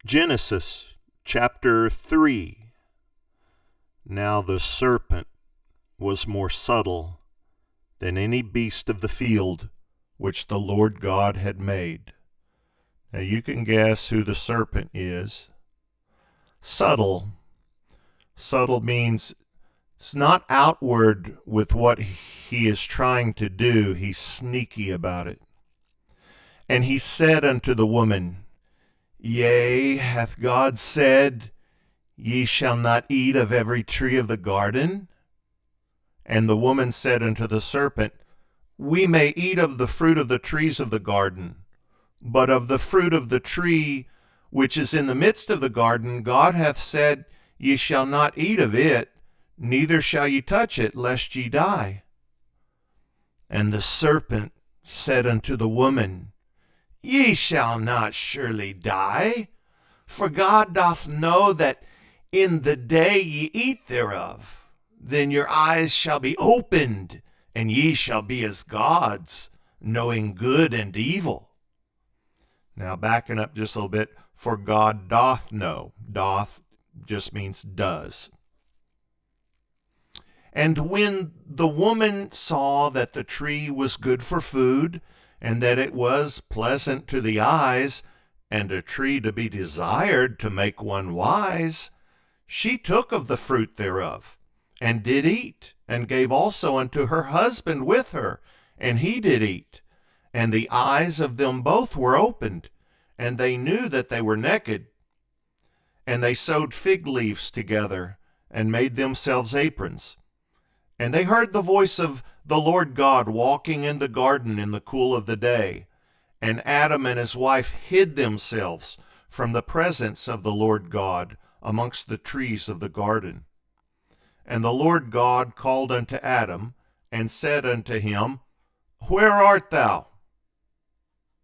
Genesis chapter 3. Now the serpent was more subtle than any beast of the field which the Lord God had made. Now you can guess who the serpent is. Subtle. Subtle means it's not outward with what he is trying to do. He's sneaky about it. And he said unto the woman, Yea, hath God said, Ye shall not eat of every tree of the garden? And the woman said unto the serpent, We may eat of the fruit of the trees of the garden, but of the fruit of the tree which is in the midst of the garden, God hath said, Ye shall not eat of it, neither shall ye touch it, lest ye die. And the serpent said unto the woman, Ye shall not surely die, for God doth know that in the day ye eat thereof, then your eyes shall be opened, and ye shall be as gods, knowing good and evil. Now backing up just a little bit, for God doth know. Doth just means does. And when the woman saw that the tree was good for food, and that it was pleasant to the eyes, and a tree to be desired to make one wise, she took of the fruit thereof, and did eat, and gave also unto her husband with her, and he did eat. And the eyes of them both were opened, and they knew that they were naked. And they sewed fig leaves together, and made themselves aprons. And they heard the voice of the Lord God walking in the garden in the cool of the day. And Adam and his wife hid themselves from the presence of the Lord God amongst the trees of the garden. And the Lord God called unto Adam, and said unto him, Where art thou?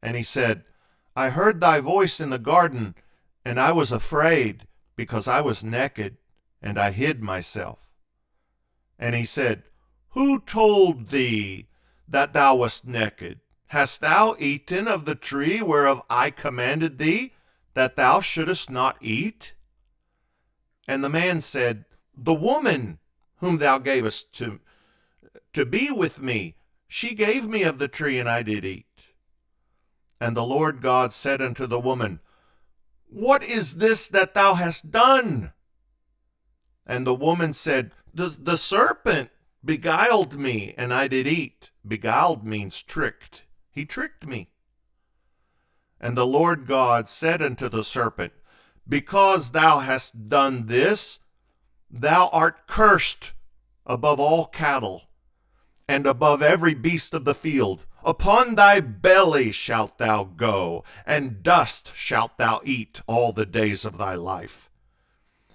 And he said, I heard thy voice in the garden, and I was afraid, because I was naked, and I hid myself. And he said, Who told thee that thou wast naked? Hast thou eaten of the tree whereof I commanded thee, that thou shouldest not eat? And the man said, The woman whom thou gavest to be with me, she gave me of the tree, and I did eat. And the Lord God said unto the woman, What is this that thou hast done? And the woman said, The serpent beguiled me, and I did eat. Beguiled means tricked. He tricked me. And the Lord God said unto the serpent, Because thou hast done this, thou art cursed above all cattle, and above every beast of the field. Upon thy belly shalt thou go, and dust shalt thou eat all the days of thy life.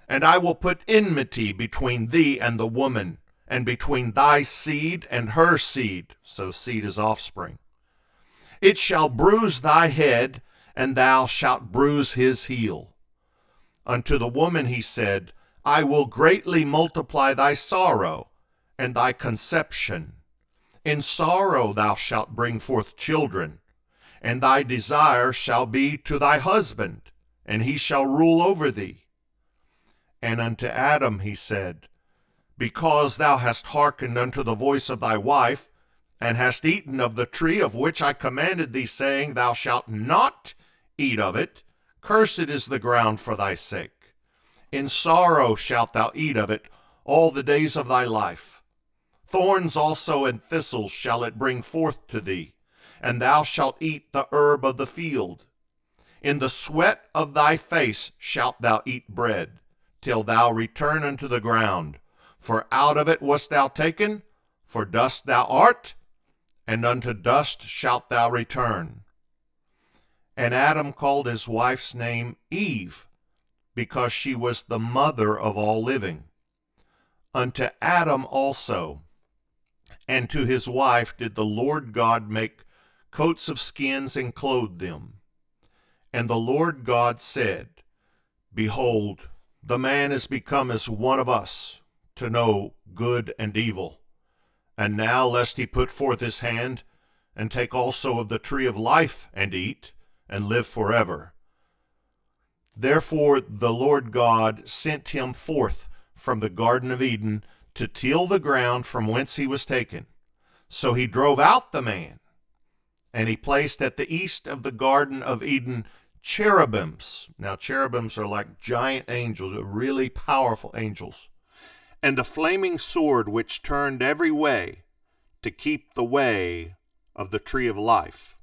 And I will put enmity between thee and the woman, and between thy seed and her seed. So seed is offspring. It shall bruise thy head, and thou shalt bruise his heel. Unto the woman he said, I will greatly multiply thy sorrow, and thy conception. In sorrow thou shalt bring forth children, and thy desire shall be to thy husband, and he shall rule over thee. And unto Adam he said, Because thou hast hearkened unto the voice of thy wife, and hast eaten of the tree of which I commanded thee, saying, Thou shalt not eat of it, cursed is the ground for thy sake. In sorrow shalt thou eat of it all the days of thy life. Thorns also and thistles shall it bring forth to thee, and thou shalt eat the herb of the field. In the sweat of thy face shalt thou eat bread, till thou return unto the ground. For out of it wast thou taken, for dust thou art, and unto dust shalt thou return. And Adam called his wife's name Eve, because she was the mother of all living. Unto Adam also, and to his wife did the Lord God make coats of skins and clothe them. And the Lord God said, Behold, the man is become as one of us, to know good and evil. And now lest he put forth his hand, and take also of the tree of life, and eat, and live forever. Therefore the Lord God sent him forth from the Garden of Eden to till the ground from whence he was taken. So he drove out the man, and he placed at the east of the Garden of Eden cherubims. Now cherubims are like giant angels, really powerful angels, and a flaming sword which turned every way to keep the way of the tree of life.